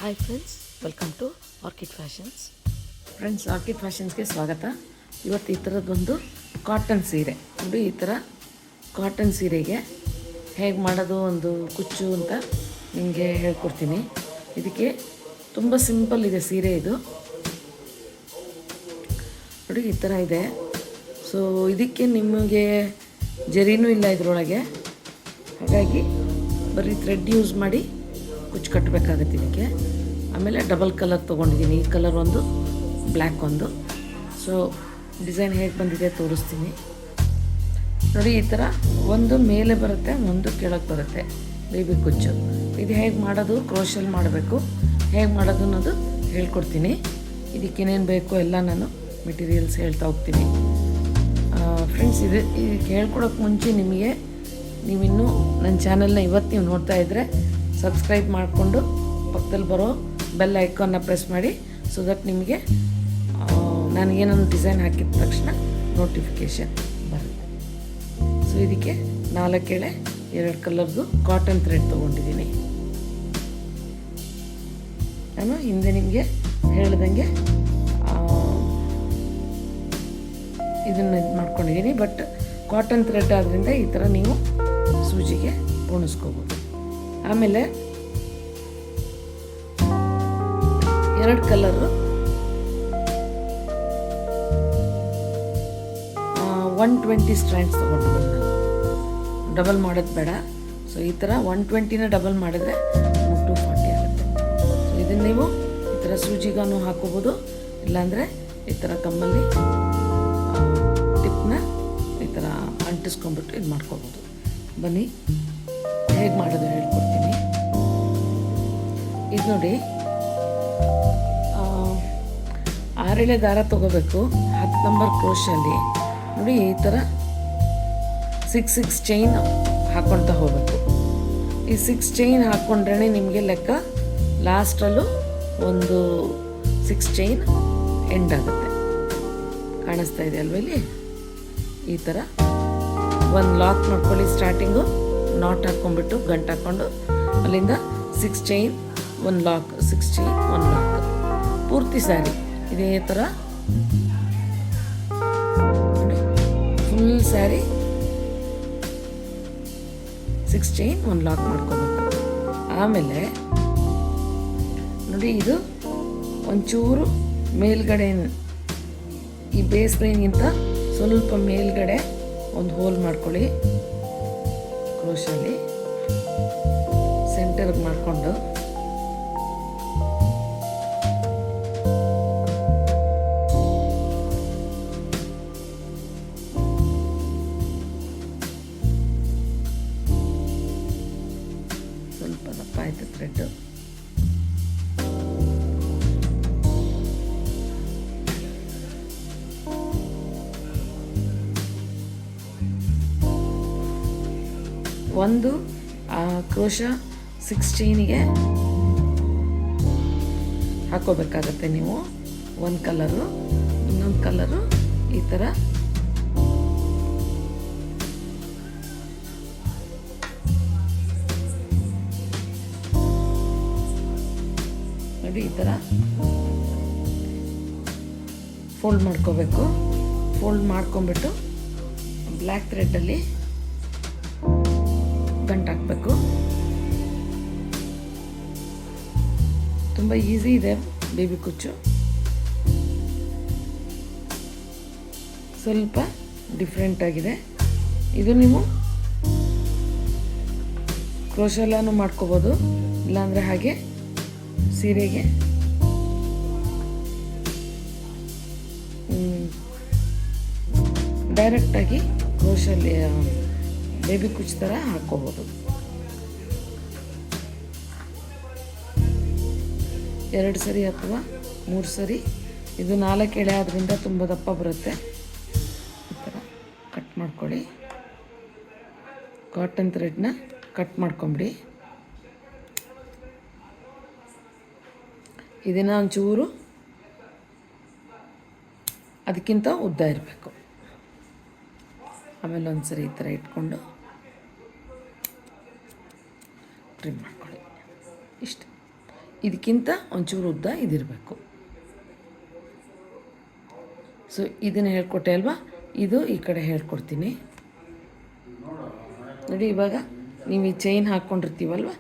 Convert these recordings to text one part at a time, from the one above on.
Hi friends, welcome to Orchid Fashions. Friends, Orchid ಫ್ಯಾಷನ್ಸ್ಗೆ ಸ್ವಾಗತ. ಇವತ್ತು ಈ ಥರದ್ದೊಂದು ಕಾಟನ್ ಸೀರೆ ನೋಡಿ. ಈ ಥರ ಕಾಟನ್ ಸೀರೆಗೆ ಹೇಗೆ ಮಾಡೋದು ಒಂದು ಕುಚ್ಚು ಅಂತ ನಿಮಗೆ ಹೇಳ್ಕೊಡ್ತೀನಿ. ಇದಕ್ಕೆ ತುಂಬ ಸಿಂಪಲ್ ಇದೆ ಸೀರೆ. ಇದು ನೋಡಿ ಈ ಥರ ಇದೆ. ಸೊ ಇದಕ್ಕೆ ನಿಮಗೆ ಜರಿನೂ ಇಲ್ಲ ಇದರೊಳಗೆ, ಹಾಗಾಗಿ ಬರೀ ಥ್ರೆಡ್ ಯೂಸ್ ಮಾಡಿ ಕುಚ್ಚು ಕಟ್ಟಬೇಕಾಗತ್ತೆ ಇದಕ್ಕೆ. ಆಮೇಲೆ ಡಬಲ್ ಕಲರ್ ತೊಗೊಂಡಿದ್ದೀನಿ, ಈ ಕಲರ್ ಒಂದು, ಬ್ಲ್ಯಾಕ್ ಒಂದು. ಸೊ ಡಿಸೈನ್ ಹೇಗೆ ಬಂದಿದೆ ತೋರಿಸ್ತೀನಿ ನೋಡಿ. ಈ ಥರ ಒಂದು ಮೇಲೆ ಬರುತ್ತೆ, ಒಂದು ಕೆಳಗೆ ಬರುತ್ತೆ ಬೇಬಿ ಕುಚ್ಚು. ಇದು ಹೇಗೆ ಮಾಡೋದು, ಕ್ರೋಶಲ್ ಮಾಡಬೇಕು, ಹೇಗೆ ಮಾಡೋದು ಅನ್ನೋದು ಹೇಳ್ಕೊಡ್ತೀನಿ. ಇದಕ್ಕೇನೇನು ಬೇಕು ಎಲ್ಲ ನಾನು ಮೆಟೀರಿಯಲ್ಸ್ ಹೇಳ್ತಾ ಹೋಗ್ತೀನಿ. ಫ್ರೆಂಡ್ಸ್, ಇದಕ್ಕೆ ಹೇಳ್ಕೊಡೋಕ್ಕೆ ಮುಂಚೆ ನೀವಿನ್ನೂ ನನ್ನ ಚಾನಲ್ನ ಇವತ್ತು ನೀವು ನೋಡ್ತಾ ಇದ್ದರೆ ಸಬ್ಸ್ಕ್ರೈಬ್ ಮಾಡಿಕೊಂಡು ಪಕ್ಕದಲ್ಲಿ ಬರೋ ಬೆಲ್ ಐಕಾನ್ನ ಪ್ರೆಸ್ ಮಾಡಿ. ಸೊ ದಟ್ ನಿಮಗೆ ನಾನು ಏನೊಂದು ಡಿಸೈನ್ ಹಾಕಿದ ತಕ್ಷಣ ನೋಟಿಫಿಕೇಷನ್ ಬರುತ್ತೆ. ಸೊ ಇದಕ್ಕೆ 4 ಎಳೆ 2 ಕಲರ್ದು ಕಾಟನ್ ಥ್ರೆಡ್ ತೊಗೊಂಡಿದ್ದೀನಿ ನಾನು. ಹಿಂದೆ ನಿಮಗೆ ಹೇಳ್ದಂಗೆ ಇದನ್ನು ಇದು ಮಾಡ್ಕೊಂಡಿದ್ದೀನಿ. ಬಟ್ ಕಾಟನ್ ಥ್ರೆಡ್ ಆದ್ದರಿಂದ ಈ ಥರ ನೀವು ಸೂಜಿಗೆ ಪೋಣಿಸ್ಕೋಬೋದು. ಆಮೇಲೆ 2 ಕಲರು 120 ಸ್ಟ್ರ್ಯಾಂಡ್ಸ್ ತೊಗೊಂಡಿದ್ದೀನಿ ನಾನು. ಡಬಲ್ ಮಾಡೋದು ಬೇಡ. ಸೊ ಈ ಥರ 120ನ ಡಬಲ್ ಮಾಡಿದ್ರೆ 240 ಆಗುತ್ತೆ. ಸೊ ಇದನ್ನು ನೀವು ಈ ಥರ ಸೂಜಿಗಾನು ಹಾಕೋಬೋದು, ಇಲ್ಲಾಂದರೆ ಈ ಥರ ಕಮ್ಮಲ್ಲಿ ಟಿಪ್ನ ಈ ಥರ ಅಂಟಿಸ್ಕೊಂಡ್ಬಿಟ್ಟು ಇದು ಮಾಡ್ಕೋಬೋದು. ಬನ್ನಿ ಹೇಗೆ ಮಾಡೋದು ಹೇಳ್ಕೊಡ್ತೀನಿ. ಇದು ನೋಡಿ, 6 ಎಳೆ ದಾರ ತೊಗೋಬೇಕು. 10 ನಂಬರ್ ಕ್ರೋಶಲ್ಲಿ ನೋಡಿ ಈ ಥರ 6 ಚೈನ್ ಹಾಕ್ಕೊಳ್ತಾ ಹೋಗಬೇಕು. ಈ 6 ಚೈನ್ ಹಾಕ್ಕೊಂಡ್ರೆ ನಿಮಗೆ ಲೆಕ್ಕ ಲಾಸ್ಟಲ್ಲೂ ಒಂದು 6 ಚೈನ್ ಎಂಡ್ ಆಗುತ್ತೆ. ಕಾಣಿಸ್ತಾ ಇದೆ ಅಲ್ವ ಇಲ್ಲಿ? ಈ ಥರ ಒಂದು ಲಾಕ್ ಮಾಡ್ಕೊಳ್ಳಿ. ಸ್ಟಾರ್ಟಿಂಗು ನಾಟ್ ಹಾಕ್ಕೊಂಡ್ಬಿಟ್ಟು ಗಂಟು ಹಾಕ್ಕೊಂಡು ಅಲ್ಲಿಂದ 6 ಚೈನ್ 1 ಲಾಕ್, 6 ಚೈನ್ 1 ಲಾಕ್. ಪೂರ್ತಿ ಸ್ಯಾರಿ ಇದೇ ಥರ ಫುಲ್ ಸ್ಯಾರಿ 6 ಚೈನ್ 1 ಲಾಕ್ ಮಾಡ್ಕೋಬೇಕು. ಆಮೇಲೆ ನೋಡಿ, ಇದು ಒಂಚೂರು ಮೇಲ್ಗಡೆ ಈ ಬೇಸ್ ಲೈನ್ಗಿಂತ ಸ್ವಲ್ಪ ಮೇಲ್ಗಡೆ ಒಂದು ಹೋಲ್ ಮಾಡ್ಕೊಳ್ಳಿ. ಕ್ರೋಶಲ್ಲಿ ಸೆಂಟರ್ಗೆ ಮಾಡಿಕೊಂಡು ಸ್ವಲ್ಪ ದಪ್ಪ ಆಯಿತು ಥ್ರೆಡ್ಡು. ಒಂದು ಕ್ರೋಶ 6 ಚೈನಿಗೆ ಹಾಕೋಬೇಕಾಗತ್ತೆ ನೀವು. ಒಂದು ಕಲರು, ಇನ್ನೊಂದು ಕಲರು ಈ ಥರ ನೋಡಿ, ಈ ಥರ ಫೋಲ್ಡ್ ಮಾಡ್ಕೋಬೇಕು. ಫೋಲ್ಡ್ ಮಾಡ್ಕೊಂಬಿಟ್ಟು ಬ್ಲ್ಯಾಕ್ ಥ್ರೆಡ್ಡಲ್ಲಿ ಗಂಟು ಹಾಕಬೇಕು. ತುಂಬ ಈಸಿ ಇದೆ ಬೇಬಿ ಕುಚ್ಚು, ಸ್ವಲ್ಪ ಡಿಫ್ರೆಂಟ್ ಆಗಿದೆ. ಇದು ನೀವು ಕ್ರೋಶೆಲ್ಲಾನು ಮಾಡ್ಕೋಬೋದು, ಇಲ್ಲಾಂದರೆ ಹಾಗೆ ಸೀರೆಗೆ ಡೈರೆಕ್ಟಾಗಿ ಕ್ರೋಶಲ್ಲಿ ಬೇಬಿ ಕುಚ್ಚು ಥರ ಹಾಕ್ಕೋಬೋದು. 2 ಸರಿ ಅಥವಾ 3 ಸರಿ. ಇದು 4 ಎಳೆ ಆದ್ದರಿಂದ ತುಂಬ ದಪ್ಪ ಬರುತ್ತೆ. ಈ ಥರ ಕಟ್ ಮಾಡ್ಕೊಳ್ಳಿ. ಕಾಟನ್ ಥ್ರೆಡ್ನ ಕಟ್ ಮಾಡ್ಕೊಂಬಿಡಿ. ಇದನ್ನು ಒಂಚೂರು ಅದಕ್ಕಿಂತ ಉದ್ದ ಇರಬೇಕು. ಆಮೇಲೆ ಒಂದು ಸರಿ ಈ ಥರ ಇಟ್ಕೊಂಡು ಟ್ರಿಮ್ ಮಾಡ್ಕೊಳ್ಳಿ. ಇಷ್ಟು ಇದಕ್ಕಿಂತ ಒಂಚೂರು ಉದ್ದ ಇದಿರಬೇಕು. ಸೊ ಇದನ್ನು ಹೇಳ್ಕೊಟ್ಟೆ ಅಲ್ವಾ, ಇದು ಈ ಕಡೆ ಹೇಳ್ಕೊಡ್ತೀನಿ ನೋಡಿ. ಇವಾಗ ನೀವು ಈ ಚೈನ್ ಹಾಕ್ಕೊಂಡಿರ್ತೀವಲ್ವ,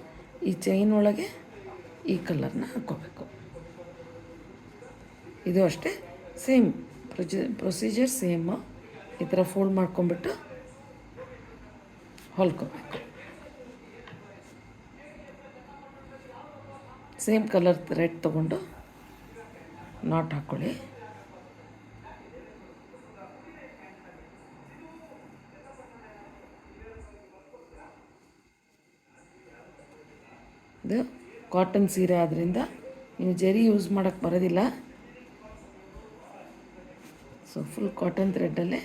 ಈ ಚೈನ್ ಒಳಗೆ ಈ ಕಲರ್ನ ಹಾಕ್ಕೋಬೇಕು. ಇದು ಅಷ್ಟೇ ಸೇಮ್ ಪ್ರೊಸೀಜರ್ ಸೇಮು. ಈ ಥರ ಫೋಲ್ಡ್ ಮಾಡ್ಕೊಂಬಿಟ್ಟು ಹೊಲ್ಕೋಬೇಕು. ಸೇಮ್ ಕಲರ್ ಥ್ರೆಡ್ ತೊಗೊಂಡು ನಾಟ್ ಹಾಕ್ಕೊಳ್ಳಿ. ಇದು ಕಾಟನ್ ಸೀರೆ ಆದ್ದರಿಂದ ನೀವು ಜರಿ ಯೂಸ್ ಮಾಡೋಕ್ಕೆ ಬರೋದಿಲ್ಲ. ಸೊ ಫುಲ್ ಕಾಟನ್ ಥ್ರೆಡ್ಡಲ್ಲೇ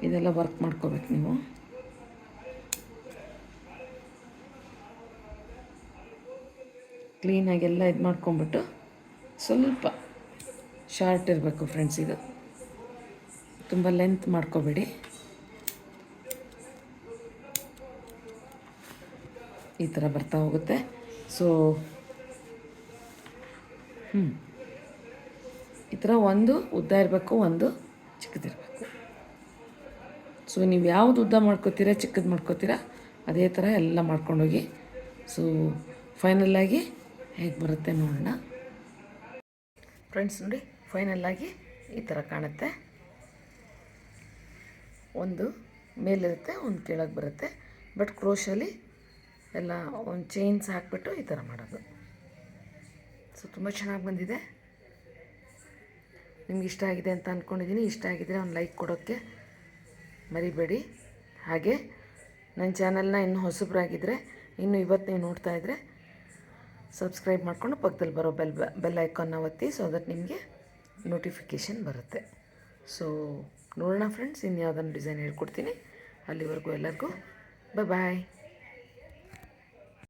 ಇದೆಲ್ಲ ವರ್ಕ್ ಮಾಡ್ಕೋಬೇಕು ನೀವು. ಕ್ಲೀನಾಗೆಲ್ಲ ಇದು ಮಾಡ್ಕೊಂಬಿಟ್ಟು ಸ್ವಲ್ಪ ಶಾರ್ಟ್ ಇರಬೇಕು ಫ್ರೆಂಡ್ಸ್. ಇದು ತುಂಬ ಲೆಂತ್ ಮಾಡ್ಕೋಬೇಡಿ. ಈ ಥರ ಬರ್ತಾ ಹೋಗುತ್ತೆ. ಸೊ ಈ ಥರ ಒಂದು ಉದ್ದ ಇರಬೇಕು, ಒಂದು ಚಿಕ್ಕದಿರಬೇಕು. ಸೊ ನೀವು ಯಾವುದು ಉದ್ದ ಮಾಡ್ಕೋತೀರಾ, ಚಿಕ್ಕದು ಮಾಡ್ಕೋತೀರಾ, ಅದೇ ಥರ ಎಲ್ಲ ಮಾಡ್ಕೊಂಡೋಗಿ. ಸೊ ಫೈನಲ್ಲಾಗಿ ಹೇಗೆ ಬರುತ್ತೆ ನೋಡೋಣ ಫ್ರೆಂಡ್ಸ್. ನೋಡಿ ಫೈನಲ್ಲಾಗಿ ಈ ಥರ ಕಾಣುತ್ತೆ. ಒಂದು ಮೇಲಿರುತ್ತೆ, ಒಂದು ಕೆಳಗೆ ಬರುತ್ತೆ. ಬಟ್ ಕ್ರೋಶಲ್ಲಿ ಎಲ್ಲ ಒಂದು ಚೈನ್ಸ್ ಹಾಕ್ಬಿಟ್ಟು ಈ ಥರ ಮಾಡೋದು. ಸೊ ತುಂಬ ಚೆನ್ನಾಗಿ ಬಂದಿದೆ. ನಿಮ್ಗೆ ಇಷ್ಟ ಆಗಿದೆ ಅಂತ ಅಂದ್ಕೊಂಡಿದ್ದೀನಿ. ಇಷ್ಟ ಆಗಿದರೆ ಒಂದು ಲೈಕ್ ಕೊಡೋಕ್ಕೆ ಮರಿಬೇಡಿ. ಹಾಗೆ ನನ್ನ ಚಾನಲ್ನ ಇನ್ನೂ ಹೊಸಬ್ರಾಗಿದ್ದರೆ, ಇನ್ನೂ ಇವತ್ತು ನೀವು ನೋಡ್ತಾ ಇದ್ದರೆ ಸಬ್ಸ್ಕ್ರೈಬ್ ಮಾಡಿಕೊಂಡು ಪಕ್ಕದಲ್ಲಿ ಬರೋ ಬೆಲ್ ಐಕಾನ್ನ ಒತ್ತಿ. ಸೊ ದಟ್ ನಿಮಗೆ ನೋಟಿಫಿಕೇಷನ್ ಬರುತ್ತೆ. ಸೊ ನೋಡೋಣ ಫ್ರೆಂಡ್ಸ್, ಇನ್ಯಾವುದನ್ನು ಡಿಸೈನ್ ಹೇಳ್ಕೊಡ್ತೀನಿ. ಅಲ್ಲಿವರೆಗೂ ಎಲ್ಲರಿಗೂ ಬಾಯ್.